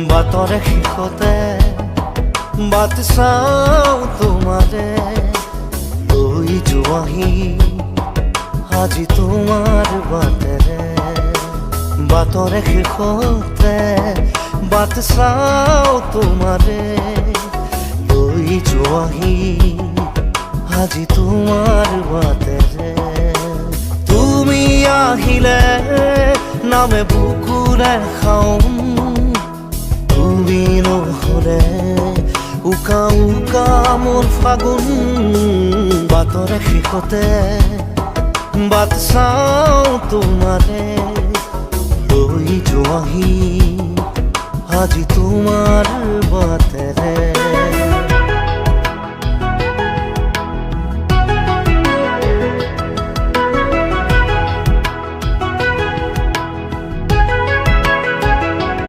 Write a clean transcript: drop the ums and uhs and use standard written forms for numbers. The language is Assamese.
বাটৰে শেষতে বাট চাওঁ তোমাৰে লৈ যোৱাহি আজি তোমাৰ বাটেৰে বাটৰে শেষতে বাট চাওঁ তোমাৰে লৈ যোৱাহি আজি তোমাৰ বাটেৰে তুমি আহিলে নামে বুকুৰে খাওঁ তুমি নহ'লে উকা উকা মোৰ ফাগুন বাটৰে শেষতে বাট চাওঁ তোমাৰে লৈ যোৱাহি আজি তোমাৰ বাটেৰে